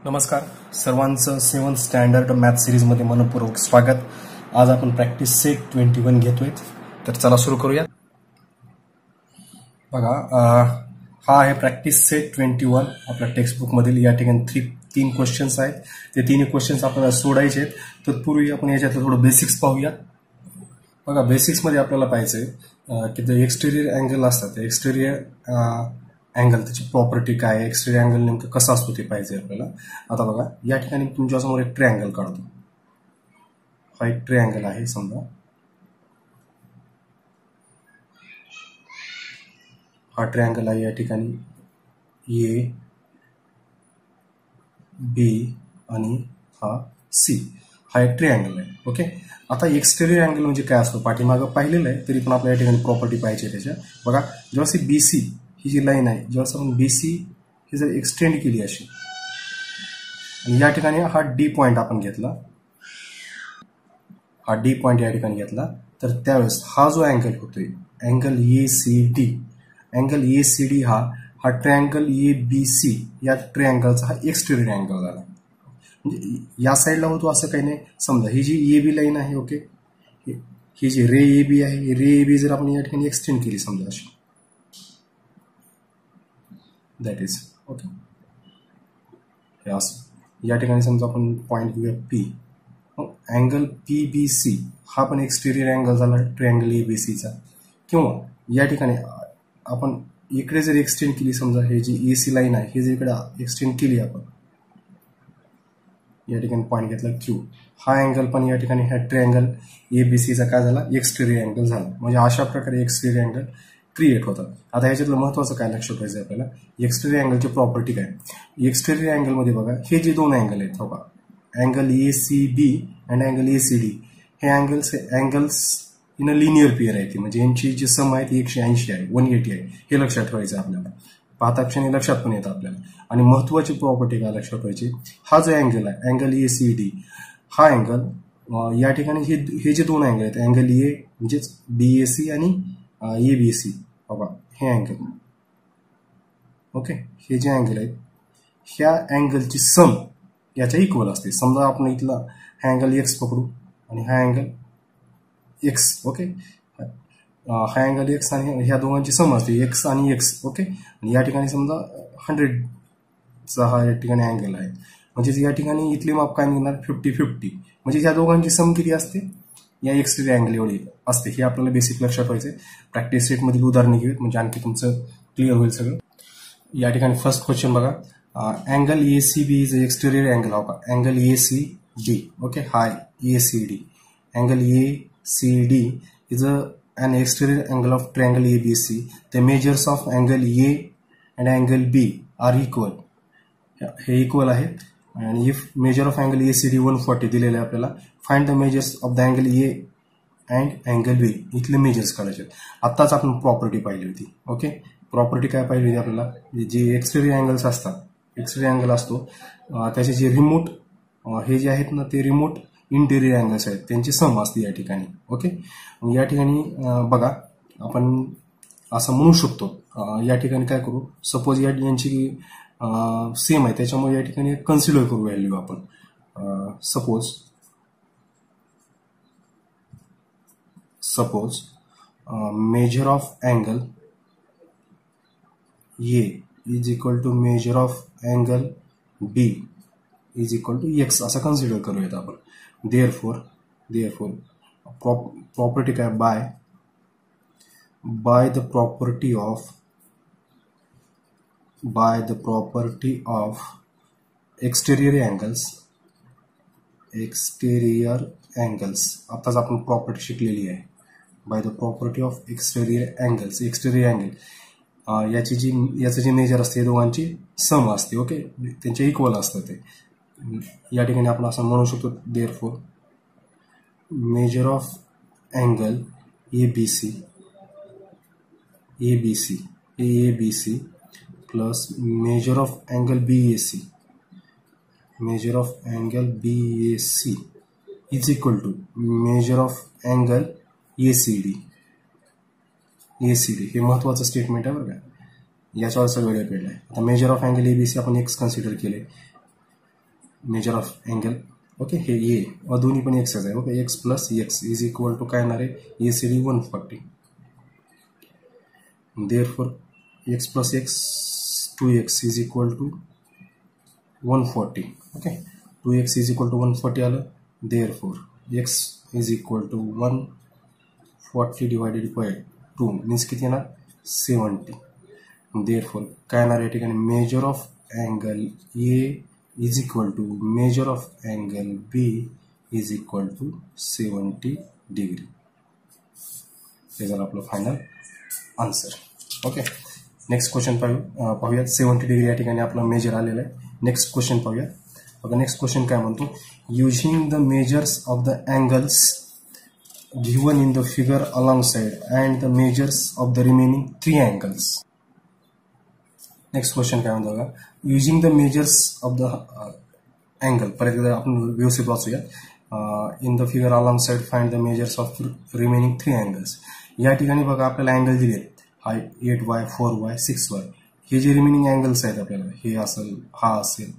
नमस्कार सर्वांचं 7th standard math सिरीजमध्ये मनपूर्वक स्वागत। आज आपण प्रॅक्टिस सेट 21 घेतोय, तर चला सुरू करूया। बघा, हा आहे प्रॅक्टिस सेट 21 आपल्या टेक्स्टबुक मधील। या ठिकाणी तीन क्वेश्चन्स आहेत, ते तिन्ही क्वेश्चन्स आपल्याला सोडायचे आहेत। तत्पूर्वी आपण याच्यातलं थोडं बेसिक्स पाहूया। बघा, बेसिक्स मध्ये आपल्याला पाहायचंय की जे एक्सटेरियर अँगल असतात, एक्सटेरियर अँगल त्याची प्रॉपर्टी काय आहे, एक्सटेरियर अँगल नेमकं कसं असतो ते पाहिजे आपल्याला। आता बघा, या ठिकाणी तुमच्यासमोर एक ट्रायंगल काढतो। हा एक ट्रायंगल आहे, समजा हा ट्रायंगल आहे। या ठिकाणी ए बी आणि हा सी, हा एक ट्रायंगल आहे। ओके, आता एक्सटेरियर अँगल म्हणजे काय असतो पाठीमागं पाहिलेलं आहे, तरी पण आपल्या या ठिकाणी प्रॉपर्टी पाहिजे त्याच्या। बघा, जेव्हा बीसी ही जी लाईन आहे, जेव्हा आपण बीसी ही जर एक्सटेंड केली अशी, आणि या ठिकाणी हा डी पॉइंट आपण घेतला, हा डी पॉइंट या ठिकाणी घेतला, तर त्यावेळेस हा जो अँगल होतोय अँगल एसीडी, अँगल एसीडी हा ट्रायंगल एबीसी या ट्रायंगलचा हा एक्सटेरियर अँगल झाला। म्हणजे या साईडला होतो असं काही नाही। समजा ही जी ए बी लाईन आहे, okay, he G ray A B आहे, रे ए बी जर आपण या ठिकाणी एक्सटेंड केली समजा अशी, दॅट इज ओके, हे असं। या ठिकाणी समजा आपण पॉइंट घेऊया P, angle P B C हा पण एक्सटेरियर अँगल झाला ट्रायंगल एबीसीचा। किंवा या ठिकाणी आपण इकडे जर एक्सटेंड केली, समजा हे जी एसी लाईन आहे ही जर इकडे एक्सटेंड केली आपण, या ठिकाणी पॉइंट घेतला क्यू, हा अँगल पण या ठिकाणी ह्या ट्रायंगल एबीसीचा काय झाला, एक्सटेरियर अँगल झाला। म्हणजे अशा प्रकारे एक्सटेरियर अँगल क्रिएट होतात। आता ह्याच्यातलं महत्वाचं काय लक्षात ठेवायचं आपल्याला, एक्सटेरियर अँगलची प्रॉपर्टी काय। एक्सटेरियर अँगल मध्ये बघा, हे जे दोन अँगल आहेत, हो का, angle ACB and angle ACD, हे angles in a linear pair आहे। म्हणजे यांची जी सम आहे ती 180 आहे, 180 आहे, हे लक्षात ठेवायचं आपल्याला। पाहता क्षणी लक्षात पण येतं आपल्याला। आणि महत्वाची प्रॉपर्टी काय लक्षात ठेवायची, हा जो अँगल आहे अँगल एसीडी, हा अँगल या ठिकाणी हे जे दोन अँगल आहेत, अँगल ए म्हणजेच बीएसी आणि एबीसी, बाबा हे अँगल, ओके, हे जे अँगल आहेत ह्या अँगलची सम याच्या इक्वल असते। समजा आपण इथला हा अँगल एक्स पकडू आणि हा अँगल एक्स, ओके, हा अँगल एक्स आणि ह्या दोघांची सम असते एक्स आणि एक्स, ओके। आणि या ठिकाणी समजा 100चा हा या ठिकाणी अँगल आहे, म्हणजे या ठिकाणी इथले माप काय निघणार 50-50, म्हणजे ह्या दोघांची सम किती असते, या एक्सटेरियर अँगल एवढी असते। हे आपल्याला बेसिक लक्षात ठेवायचं। प्रॅक्टिस सेट मधील उदाहरणे घेऊयात, म्हणजे आणखी तुमचं क्लिअर होईल सगळं। या ठिकाणी फर्स्ट क्वेश्चन बघा, angle ACB is exterior angle, हो का, angle ACD, okay, high ACD, angle ACD is an exterior angle of triangle ABC. The measures of angle A and angle B are equal. हे equal आहेत। आणि if measure of angle ACD 140 दिलेले आपल्याला, find the measures of the angle A and angle B, इथले measures काढायचे। आत्ताच आपण property पाहिली होती, ओके, प्रॉपर्टी काय पाहिली होती आपल्याला, जे एक्सटेरियर अँगल्स असतात, एक्सटेरियर अँगल असतो त्याचे जे रिमोट हे जे आहेत ना, ते रिमोट इंटेरियर अँगल्स आहेत, त्यांची सम असते या ठिकाणी, ओके। या ठिकाणी बघा, आपण असं म्हणू शकतो, या ठिकाणी काय करू, सपोज यांची सेम आहे, त्याच्यामुळे या ठिकाणी कन्सिडर करू व्हॅल्यू आपण। Suppose measure of angle A is equal to measure of angle B is equal to X, असं कन्सिडर करूयात आपण। Therefore, property काय, by the property of exterior angles, आताच आपण प्रॉपर्टी शिकलेली आहे। By the property of exterior angles, exterior angle याचं जे मेजर असते दोघांची सम असते, ओके, त्यांचे इक्वल असतं ते। या ठिकाणी आपण असं म्हणू शकतो, therefore measure of angle ABC plus measure of angle BAC is equal to measure of angle ACD. हे महत्वाचं स्टेटमेंट आहे बरं का, याच्यावर सगळं डिपेंड आहे। आता मेजर ऑफ अँगल एबीसी आपण एक्स कन्सिडर केले, मेजर ऑफ अँगल ओके हे ए दोन्ही पण एक्सच आहे okay X plus X is equal to काय येणार आहे ACD 140 therefore x plus x 2x is equal to 140 okay 2x is equal to 140 आलं therefore x is equal to 140 divided by 2 means किती येणार 70 therefore काय येणार या ठिकाणी major of angle A is equal to measure of angle B is equal to 70 degree हे झालं आपलं final answer okay next question पाहूयात 70 डिग्री या ठिकाणी आपला मेजर आलेला आहे नेक्स्ट क्वेश्चन पाहूयात बघा नेक्स्ट क्वेश्चन काय म्हणतो using the measures of the angles given in the figure along side and the measures of the remaining 3 angles next question काय म्हणतो बघा using the measures of the angle परत एकदा आपण व्यवस्थित वाचूया in the figure along side find the measures of remaining 3 angles या ठिकाणी बघा आपल्याला अँगल दिले हा 8y 4y 6y हे जे रिमेनिंग अँगल्स आहेत आपल्याला हे असेल हा असेल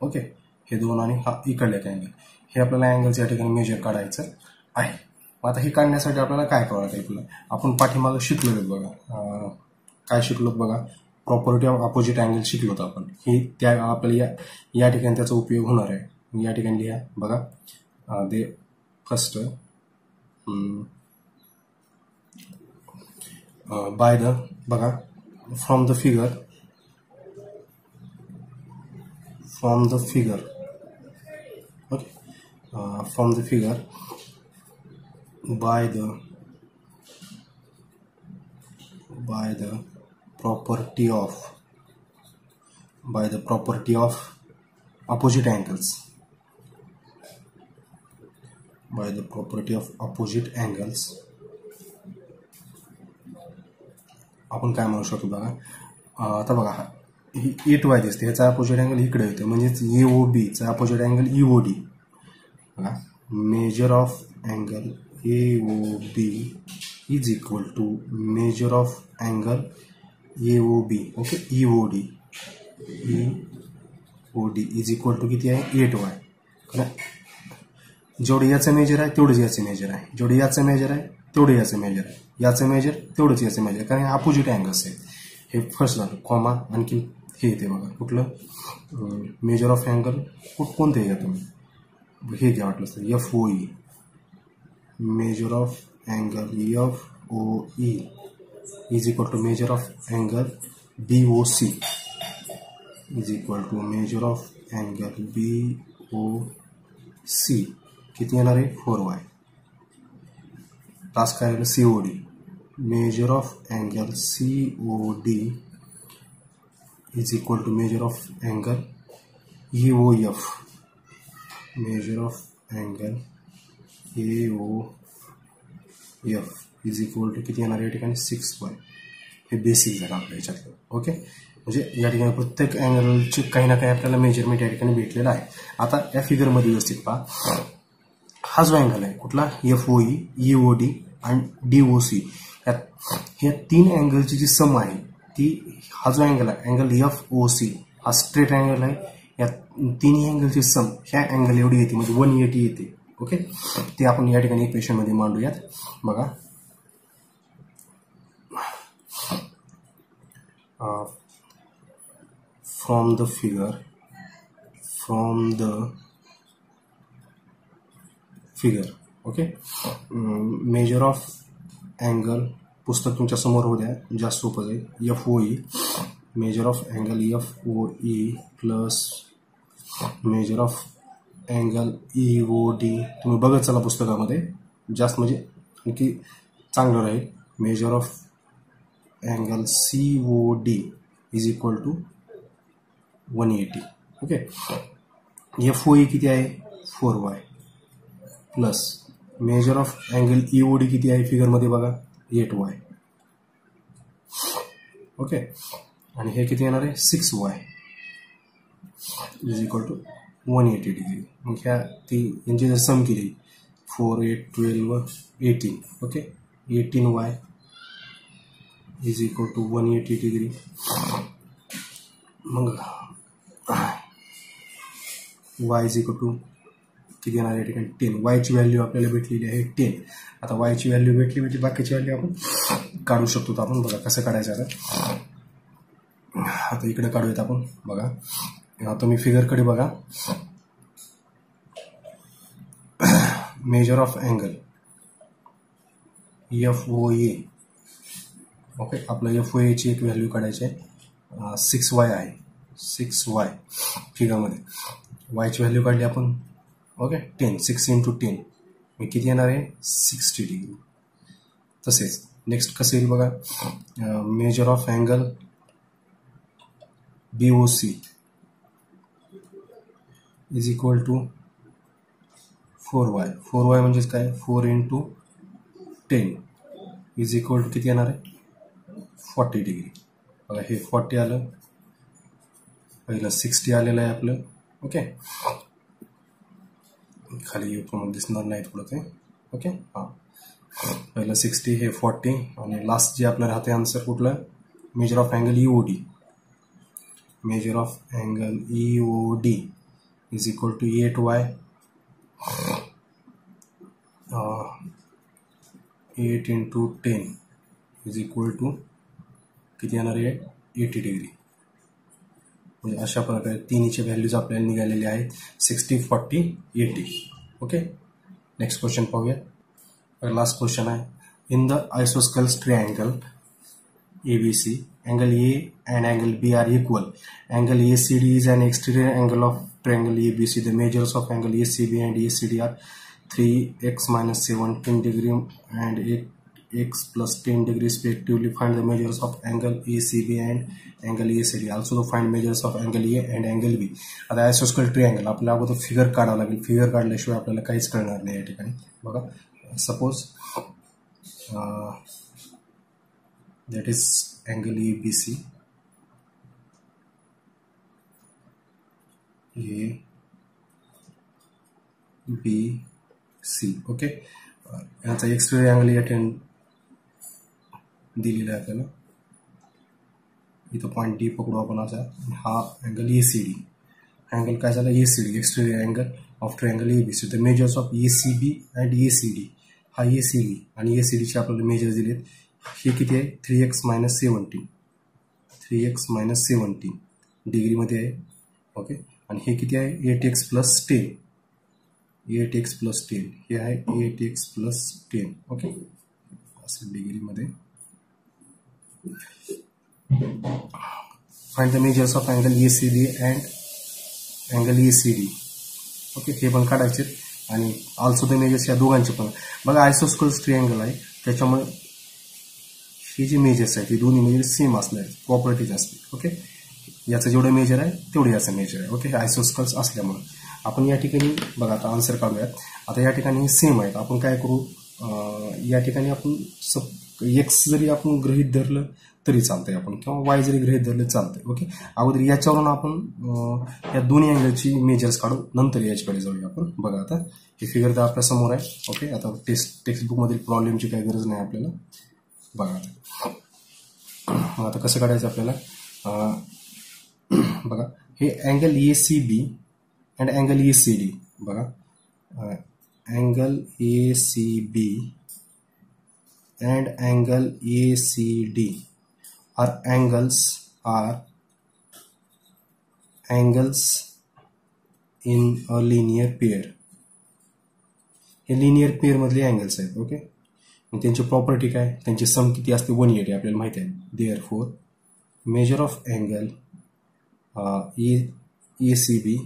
ओके हे दोन आणि हा इकडले अँगल हे आपल्याला अँगल्स या ठिकाणी मेजर काढायचं आहे आता हे काढण्यासाठी आपल्याला काय करावं लागेल आपण पाठीमागं शिकलो बघा काय शिकलो बघा प्रॉपर्टी ऑफ अपोजिट अँगल शिकलो आपण ही त्या आपल्याला या ठिकाणी त्याचा उपयोग होणार आहे या ठिकाणी लिहा बघा दे फर्स्ट by the बघा from the figure okay from the figure by the property of opposite angles आपण काय म्हणू शकतो बघा आता बघा ही 8y दिसते ह्याचा अपोजिट अँगल इकडे येतो म्हणजेच AOB चा अपोजिट अँगल EOD बघा measure of angle AOB is equal to measure of angle AOB okay EOD is equal to किती आहे 8y जेवढे याचं मेजर आहे तेवढंच याचं मेजर आहे जेवढे याचं मेजर आहे तेवढे याचं मेजर आहे याचं मेजर तेवढंच याचं मेजर कारण हे अपोजिट अँगल्स आहेत हे फर्स्ट झालं कॉमा आणखी हे येते बघा कुठलं मेजर ऑफ अँगल कोणतं घ्या तुम्ही हे घ्या वाटलं तर FOE measure of angle FOE is equal to measure of angle BOC is equal to measure of angle BOC किती येणार आहे 4y टास्क काय आलं COD measure of angle COD is equal to measure of angle EOF measure of angle EOF is equal to किती येणार या ठिकाणी 6y हे बेसिक झालं आपल्या याच्यातलं ओके म्हणजे या ठिकाणी प्रत्येक अँगलचे काही ना काही आपल्याला मेजरमेंट या ठिकाणी भेटलेलं आहे आता या फिगरमध्ये व्यवस्थित पहा हा जो अँगल आहे कुठला FOE EOD आणि DOC ह्या 3 अँगलची जी सम आहे ती हा जो अँगल आहे अँगल FOC हा स्ट्रेट अँगल आहे या तिन्ही अँगलची सम ह्या अँगल एवढी येते म्हणजे 180 येते ओके ते आपण या ठिकाणी इक्वेशन मध्ये मांडूयात बघा from the figure okay major of angle पुस्तक तुमच्या समोर होऊ द्या जास्त सोपं जाईल FOE measure of angle FOE plus measure of angle EOD तुम्ही बघत चला पुस्तकामध्ये जास्त म्हणजे आणखी चांगलं राहील measure of angle COD is equal to 180 okay FOE किती आहे 4y plus measure of angle EOD किती आहे फिगरमध्ये बघा 8y ओके आणि हे किती येणार आहे 6y is equal to 180 degree मग ह्या ती यांची जर सम केली 4 8 12 18 okay 18y is equal to 180 degree मग वाय इज इक्वल टू किती येणार या ठिकाणी 10. वायची व्हॅल्यू आपल्याला भेटलेली आहे 10. आता वायची व्हॅल्यू भेटली म्हणजे बाकीची व्हॅल्यू आपण काढू शकतो. तर आपण बघा कसं काढायचं आता इकडे काढूयात आपण. बघा तुम्ही फिगरकडे बघा. Measure of angle FOA. Okay, आपलं FOA ची एक व्हॅल्यू काढायची आहे 6y आहे. 6y फिगरमध्ये वायची व्हॅल्यू काढली आपण. ओके 10. 6 × 10 मी किती येणार आहे 60 डिग्री. तसेच नेक्स्ट कसं येईल बघा. Measure of angle BOC is equal to 4y. 4y म्हणजेच काय 4 × 10 इज इक्वल टू किती येणार आहे 40 डिग्री. बघा हे 40 आलं, पहिलं 60 आलेलं आहे आपलं. ओके खाली दिसणार नाही थोडं ते. ओके हां पहिलं 60 हे 40 आणि लास्ट जे आपलं राहते आन्सर कुठलं measure of angle EOD. Measure of angle EOD is equal to 8y 8 × 10 is equal to किती येणार आहे 80 डिग्री. म्हणजे अशा प्रकारे तिन्हीचे व्हॅल्यूज आपल्याला निघालेले आहेत 60, 40, 80. ओके नेक्स्ट क्वेश्चन पाहूया. लास्ट क्वेश्चन आहे. In the आयसोस्केल्स triangle ABC, angle A and angle B are equal. Angle ACD is an exterior angle of triangle ABC. The measures of angle ACB and ACD are 3x minus 17 degree and 8x plus 10 degree respectively. Find the measures of angle ACB and angle ACD. Also find measures of angle A and angle B. आता आयसोस्केल triangle आपल्याला अगोदर figure काढावं लागेल. Figure काढल्याशिवाय आपल्याला काहीच कळणार नाही या ठिकाणी. बघा suppose that is angle ABC. ABC. Okay याचा एक्सटेरियर अँगल या ठिकाणी दिलेला आहे आपल्याला. इथं पॉईंट D पकडू आपण असा. हा अँगल ACD. अँगल काय झाला ACD exterior angle of triangle ABC. The measures of ACB and ACD. हा ACB आणि ACD चे आपल्याला मेजर्स दिलेत. हे किती आहे 3x minus 17. 3x minus 17 डिग्रीमध्ये आहे. ओके आणि हे किती आहे 8x plus 10. 8x plus 10 हे आहे 8x plus 10. ओके असं डिग्रीमध्ये. Find the measures of angle ACB and angle ACD. Okay हे पण काढायचे आणि ऑल्सो द मेजर्स या दोघांचे पण. बघा आयसोस्केल्स ट्रायंगल आहे त्याच्यामुळे हे जे मेजर्स आहेत हे दोन्ही मेजर सेम असणार आहेत. प्रॉपर्टीज असते. ओके याचं जेवढं मेजर आहे तेवढं याचं मेजर आहे. ओके आयसोस्केल्स असल्यामुळे आपण या ठिकाणी बघा आता आन्सर काढूयात. आता या ठिकाणी सेम आहेत. आपण काय करू या ठिकाणी आपण एक्स जरी आपण गृहीत धरलं तरी चालतंय आपण किंवा वाय जरी गृहीत धरलं चालतंय. ओके अगोदर याच्यावरून आपण या दोन्ही अँगलची मेजर्स काढू नंतर याच्याकडे जाऊया आपण. बघा आता हे फिगर तर आपल्या समोर आहे. ओके आता टेक्स्टबुकमधील प्रॉब्लेमची काही गरज नाही आपल्याला. बघा आता कसं काढायचं आपल्याला. बघा हे angle ACB and angle ACD. बघा angle ACB and angle ACD are angles in a linear pair. हे लिनियर पेअर मधले अँगल्स आहेत. ओके त्यांची प्रॉपर्टी काय त्यांची सम किती असते 180 आपल्याला माहिती आहे. Therefore measure of angle ACB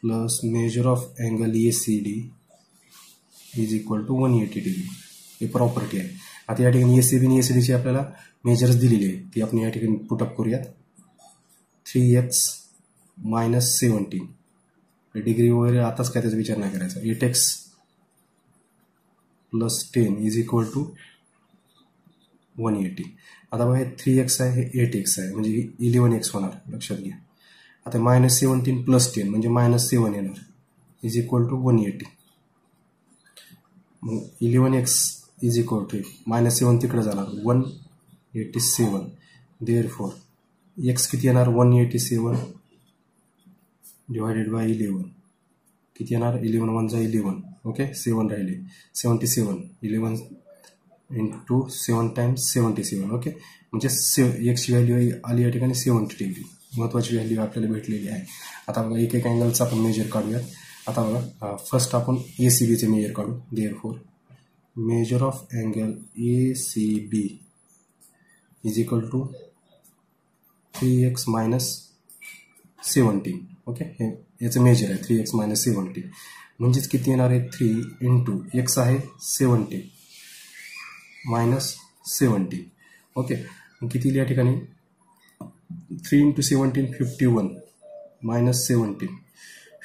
plus measure of angle ACD is equal to 180 degree. ही प्रॉपर्टी आहे. आता या ठिकाणी ACB आणि ACD ची आपल्याला मेजर्स दिलेली आहे ती आपण या ठिकाणी पुटअप करूयात. 3x minus 17 डिग्री वगैरे आताच काय त्याचा विचार नाही करायचा. 8x plus 10 is equal to 180. आता बघा 3x आहे हे 8x आहे म्हणजे 11x होणार लक्षात घ्या. आता -17 प्लस 10 म्हणजे -7 येणार इज इक्वल टू 180. मग 11x इज इक्वल टू -7 तिकडे जाणार 187. देअरफॉर x किती येणार 187 डिवायडेड बाय 11 किती येणार 11 वन जा 11 ओके 7 राहिले 77 11 इंटू 7 टाइम्स 77 ओके म्हणजे एक्सची व्हॅल्यू आली या ठिकाणी 70 डिग्री महत्वाची व्हॅल्यू आपल्याला भेटलेली आहे. आता बघा एक एक अँगलचा आपण मेजर काढूयात. आता बघा फर्स्ट आपण ACBचे मेजर काढू. Therefore measure of angle ACB is equal to 3x minus 17 okay हे याचं मेजर आहे 3x मायनस 17 म्हणजेच किती येणार आहे 3 इंटू एक्स आहे 70 मायनस 17 ओके किती या ठिकाणी 3 इंटू 17 51 मायनस 17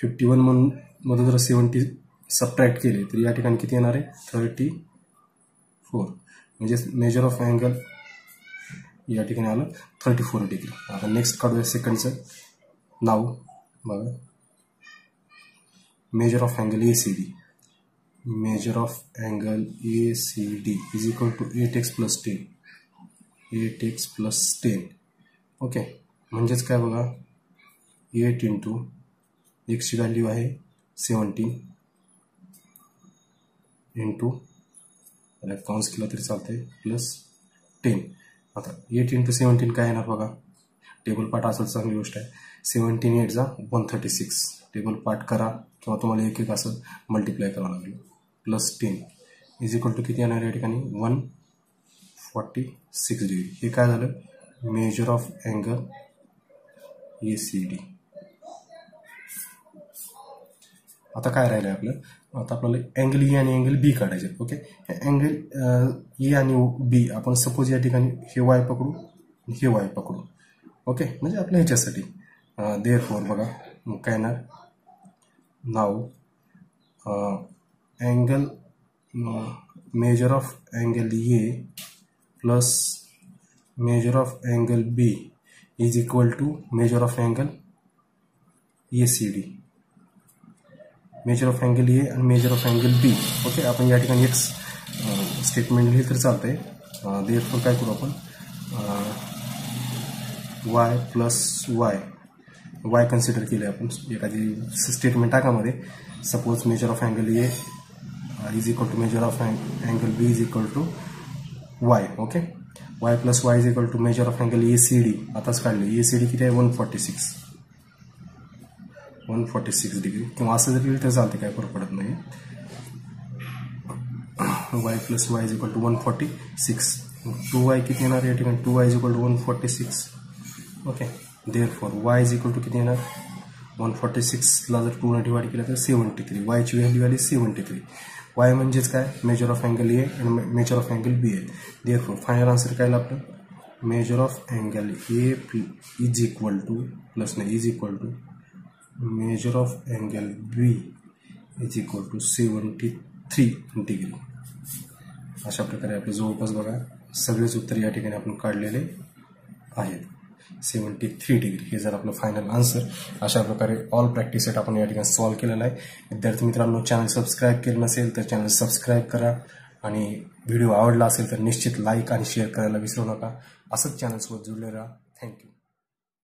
51 मधून जर 70 सबट्रॅक्ट केले तर या ठिकाणी किती येणार आहे 34 म्हणजे मेजर ऑफ अँगल या ठिकाणी आलं 34 डिग्री. आता नेक्स्ट काढूया सेकंडचं नाव बघा measure of angle ACD measure of angle ACD is equal to 8x plus 10 8x plus 10 okay म्हणजेच काय बघा 8 इंटू एक्सची व्हॅल्यू आहे 17 इंटू काउंस केला तरी चालतंय प्लस 10. आता 8 इंटू 17 काय येणार बघा टेबल पार्ट असेल चांगली गोष्ट आहे 17 8 जा 136 टेबल पार्ट करा किंवा तुम्हाला एक एक असं मल्टिप्लाय करावं लागेल प्लस 10 इज इक्वल टू किती येणार या ठिकाणी 146 डिग्री. हे काय झालं मेजर ऑफ अँगल ACD. आता काय राहिलं आपलं आता आपल्याला अँगल E आणि अँगल B काढायचे ओके अँगल E आणि B आपण सपोज या ठिकाणी हे Y पकडू हे Y पकडू ओके म्हणजे आपल्या ह्याच्यासाठी देअरफॉर बघा काय येणार नाव angle measure of angle A plus measure of angle B is equal to measure of angle ACD measure of angle A आणि measure of angle B okay आपण या ठिकाणी एक स्टेटमेंट लिहिलं तर चालतंय. देअरफॉर काय करू आपण y प्लस y कन्सिडर केले आपण एखादी स्टेटमेंट टाकामध्ये suppose measure of angle A is equal to measure of angle B is equal to y okay y plus y is equal to measure of angle ACD आताच काढले ACD किती आहे 146 degree किंवा असं जर लिहिलं तर चालते काय फरक पडत नाही. y plus y is equal to 146 2y किती येणार या ठिकाणी 2y is equal to 146 okay therefore y is equal to किती येणार 146 ला जर 2 ने डिवाइड केलं तर 73 y ची व्हॅल्यू आली 73 y म्हणजेच काय मेजर ऑफ अँगल A आणि मेजर ऑफ अँगल B आहे. देअरफॉर फायनल आन्सर काय लागतं measure of angle A is equal to plus नाही is equal to measure of angle B is equal to 73 degree. अशा प्रकारे आपले जवळपास बघा सगळेच उत्तर या ठिकाणी आपण काढलेले आहेत 73 डिग्री हे जर आपलं फायनल आन्सर. अशा प्रकारे ऑल प्रॅक्टिस सेट आपण या ठिकाणी सॉल्व्ह केलेला आहे. विद्यार्थी मित्रांनो चॅनल सबस्क्राईब केलं नसेल तर चॅनल सबस्क्राईब करा आणि व्हिडिओ आवडला असेल तर निश्चित लाईक आणि शेअर करायला विसरू नका. असंच चॅनलसोबत जुळले राहा. थँक्यू.